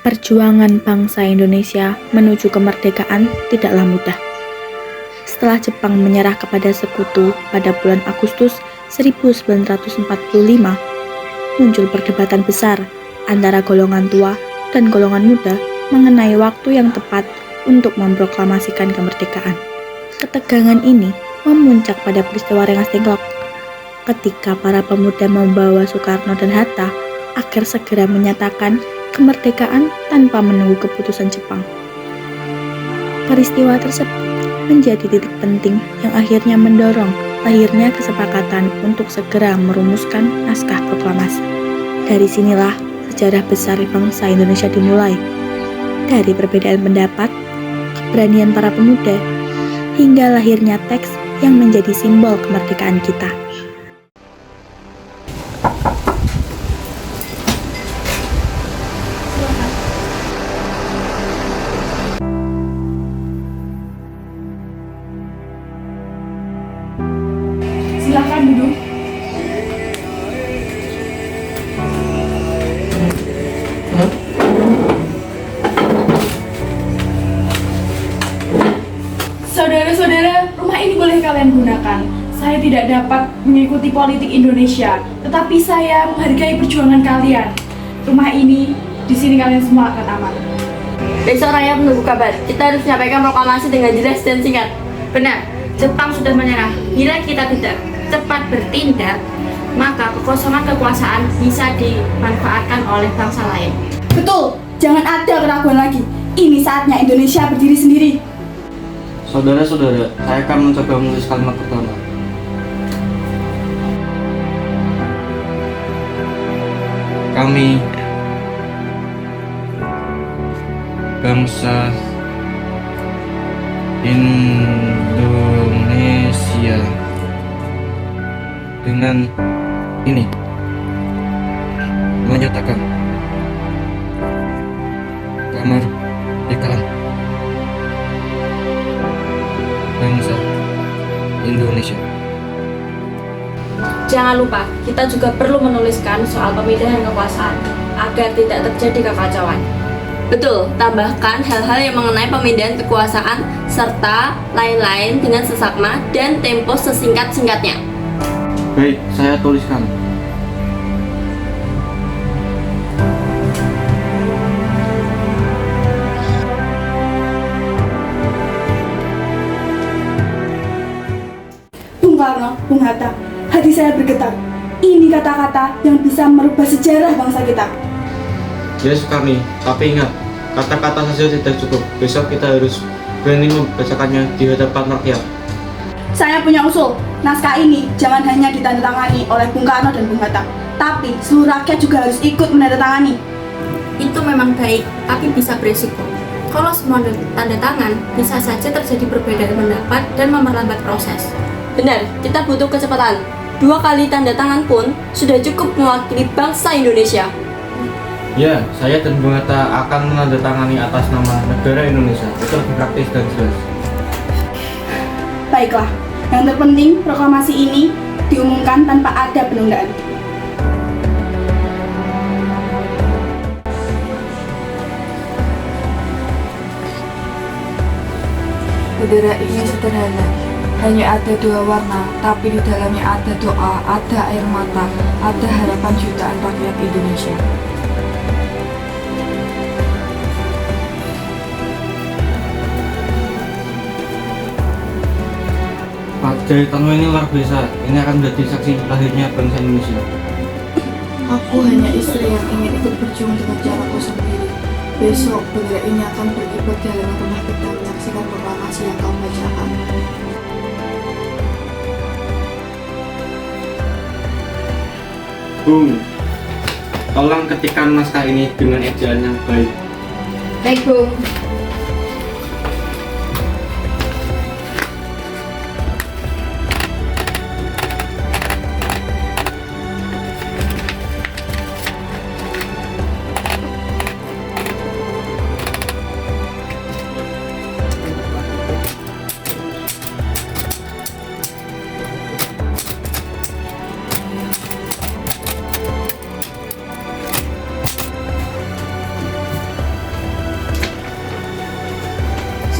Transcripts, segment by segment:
Perjuangan bangsa Indonesia menuju kemerdekaan tidaklah mudah. Setelah Jepang menyerah kepada sekutu pada bulan Agustus 1945, muncul perdebatan besar antara golongan tua dan golongan muda mengenai waktu yang tepat untuk memproklamasikan kemerdekaan. Ketegangan ini memuncak pada peristiwa Rengas Dengklok, ketika para pemuda membawa Soekarno dan Hatta agar segera menyatakan kemerdekaan tanpa menunggu keputusan Jepang. Peristiwa tersebut menjadi titik penting yang akhirnya mendorong lahirnya kesepakatan untuk segera merumuskan naskah proklamasi. Dari sinilah sejarah besar bangsa Indonesia dimulai. Dari perbedaan pendapat, keberanian para pemuda, hingga lahirnya teks yang menjadi simbol kemerdekaan kita. Silakan duduk. Saudara-saudara, rumah ini boleh kalian gunakan. Saya tidak dapat mengikuti politik Indonesia, tetapi saya menghargai perjuangan kalian. Rumah ini, di sini kalian semua akan aman. Besok rakyat menunggu kabar. Kita harus menyampaikan proklamasi dengan jelas dan singkat. Benar, Jepang sudah menyerah. Bila kita tidak cepat bertindak, maka kekosongan kekuasaan bisa dimanfaatkan oleh bangsa lain. Betul, jangan ada keraguan lagi. Ini saatnya Indonesia berdiri sendiri. Saudara-saudara, saya akan mencoba menulis kalimat pertama. Kami, bangsa Indonesia, dengan ini menyatakan kemerdekaan bangsa Indonesia. Jangan lupa, kita juga perlu menuliskan soal pemindahan kekuasaan agar tidak terjadi kekacauan. Betul, tambahkan hal-hal yang mengenai pemindahan kekuasaan serta lain-lain dengan sesakma dan tempo sesingkat-singkatnya. Baik, saya tuliskan. Bung Karno, Bung Hatta, hati saya bergetar. Ini kata-kata yang bisa merubah sejarah bangsa kita. Ya Sukarni, tapi ingat, kata-kata saja tidak cukup. Besok kita harus berani membacakannya di hadapan rakyat. Saya punya usul. Naskah ini jangan hanya ditandatangani oleh Bung Karno dan Bung Hatta, tapi seluruh rakyat juga harus ikut menandatangani. Itu memang baik, tapi bisa beresiko. Kalau semua tanda tangan, bisa saja terjadi perbedaan pendapat dan memperlambat proses. Benar, kita butuh kecepatan. 2 kali tanda tangan pun sudah cukup mewakili bangsa Indonesia. Ya, saya dan Bung Hatta akan menandatangani atas nama negara Indonesia. Itu lebih praktis dan jelas. Baiklah, yang terpenting proklamasi ini diumumkan tanpa ada penundaan. Bendera ini sederhana, hanya ada 2 warna, tapi di dalamnya ada doa, ada air mata, ada harapan jutaan rakyat Indonesia. Pak, jahitanmu ini luar biasa. Ini akan menjadi saksi lahirnya bangsa Indonesia. Aku hanya istri yang ingin ikut berjuang dengan caraku sendiri. Besok bendera ini akan berkibar di halaman rumah kita menyaksikan proklamasi yang kau bacakan. Bung, tolong ketikkan naskah ini dengan ejaan yang baik. Baik, Bung.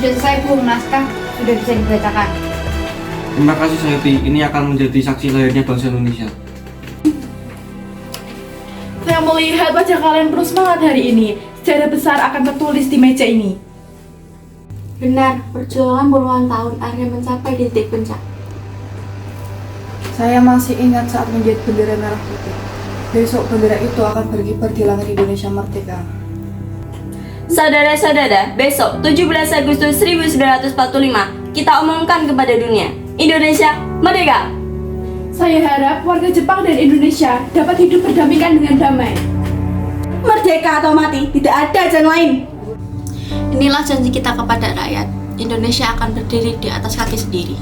Sudah selesai Bu, naskah sudah bisa dibacakan. Terima kasih Sayuti, ini akan menjadi saksi lahirnya bangsa Indonesia. Saya melihat wajah kalian penuh semangat hari ini. Sejarah besar akan tertulis di meja ini. Benar, perjuangan puluhan tahun akhirnya mencapai titik puncak. Saya masih ingat saat menjahit bendera merah putih. Besok bendera itu akan berkibar di langit Indonesia merdeka. Saudara-saudara, besok 17 Agustus 1945 kita umumkan kepada dunia, Indonesia merdeka. Saya harap warga Jepang dan Indonesia dapat hidup berdampingan dengan damai. Merdeka atau mati, tidak ada jalan lain. Inilah janji kita kepada rakyat. Indonesia akan berdiri di atas kaki sendiri.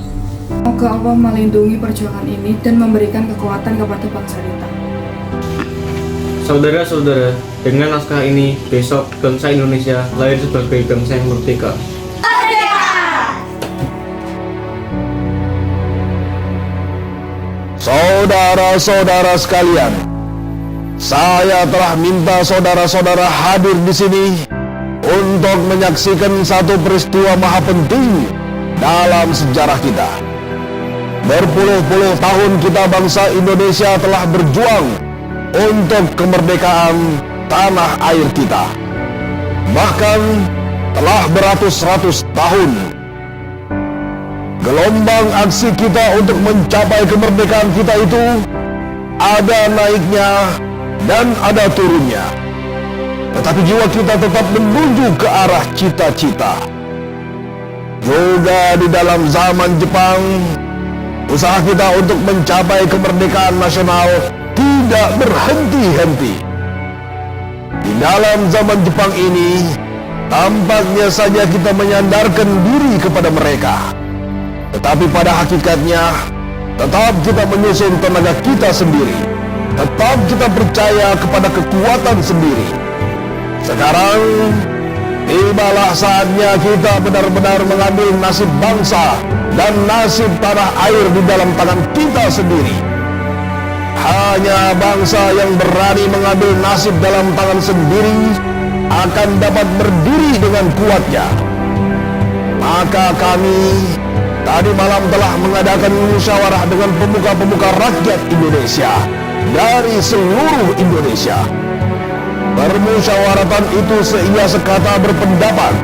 Semoga Allah melindungi perjuangan ini dan memberikan kekuatan kepada bangsa kita. Saudara-saudara, dengan naskah ini, besok bangsa Indonesia lahir sebagai bangsa yang merdeka. Saudara-saudara sekalian, saya telah minta saudara-saudara hadir di sini untuk menyaksikan satu peristiwa maha penting dalam sejarah kita. Berpuluh-puluh tahun kita bangsa Indonesia telah berjuang untuk kemerdekaan tanah air kita. Bahkan telah beratus-ratus tahun. Gelombang aksi kita untuk mencapai kemerdekaan kita itu ada naiknya dan ada turunnya. Tetapi jiwa kita tetap menuju ke arah cita-cita. Juga di dalam zaman Jepang, usaha kita untuk mencapai kemerdekaan nasional tidak berhenti-henti. Di dalam zaman Jepang ini, tampaknya saja kita menyandarkan diri kepada mereka. Tetapi pada hakikatnya, tetap kita menyusun tenaga kita sendiri. Tetap kita percaya kepada kekuatan sendiri. Sekarang, tibalah saatnya kita benar-benar mengambil nasib bangsa dan nasib tanah air di dalam tangan kita sendiri. Hanya bangsa yang berani mengambil nasib dalam tangan sendiri akan dapat berdiri dengan kuatnya. Maka kami tadi malam telah mengadakan musyawarah dengan pemuka-pemuka rakyat Indonesia dari seluruh Indonesia. Permusyawaratan itu seia sekata berpendapat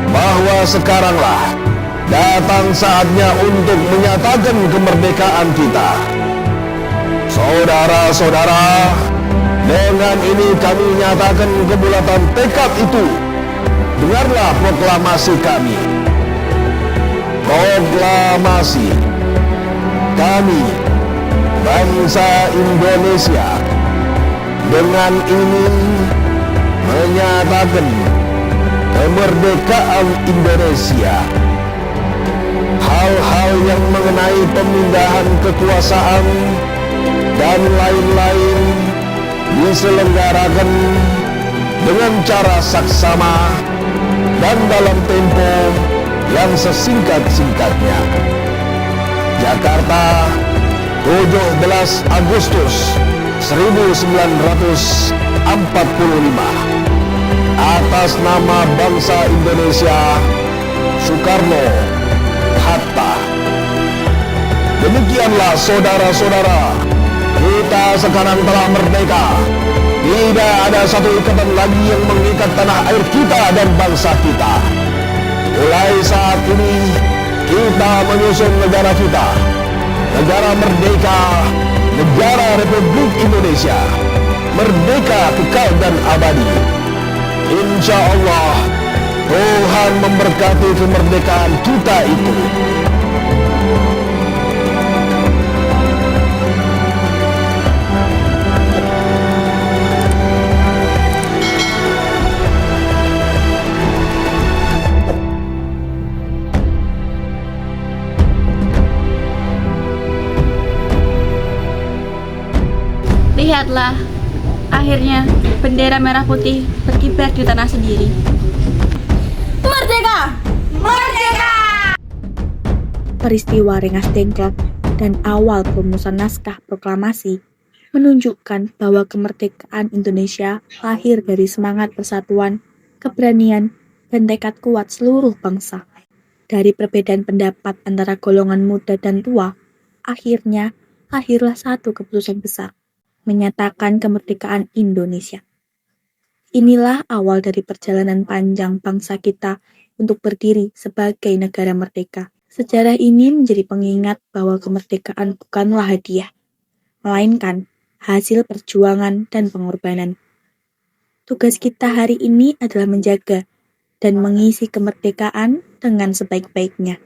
bahwa sekaranglah datang saatnya untuk menyatakan kemerdekaan kita. Saudara-saudara, dengan ini kami nyatakan kebulatan tekad itu. Dengarlah proklamasi kami. Proklamasi kami, bangsa Indonesia, dengan ini menyatakan kemerdekaan Indonesia. Hal-hal yang mengenai pemindahan kekuasaan dan lain-lain diselenggarakan dengan cara saksama dan dalam tempo yang sesingkat-singkatnya. Jakarta, 17 Agustus 1945. Atas nama bangsa Indonesia, Soekarno Hatta. Demikianlah saudara-saudara, kita sekarang telah merdeka. Tidak ada satu ikatan lagi yang mengikat tanah air kita dan bangsa kita. Mulai saat ini, kita menyusun negara kita. Negara merdeka, negara Republik Indonesia. Merdeka kekal dan abadi. Insya Allah, Tuhan memberkati kemerdekaan kita itu. Lihatlah, akhirnya bendera merah putih berkibar di tanah sendiri. Merdeka! Merdeka! Peristiwa Rengas Dengklok dan awal perumusan naskah proklamasi menunjukkan bahwa kemerdekaan Indonesia lahir dari semangat persatuan, keberanian, dan tekad kuat seluruh bangsa. Dari perbedaan pendapat antara golongan muda dan tua, akhirnya lahirlah satu keputusan besar, menyatakan kemerdekaan Indonesia. Inilah awal dari perjalanan panjang bangsa kita untuk berdiri sebagai negara merdeka. Sejarah ini menjadi pengingat bahwa kemerdekaan bukanlah hadiah, melainkan hasil perjuangan dan pengorbanan. Tugas kita hari ini adalah menjaga dan mengisi kemerdekaan dengan sebaik-baiknya.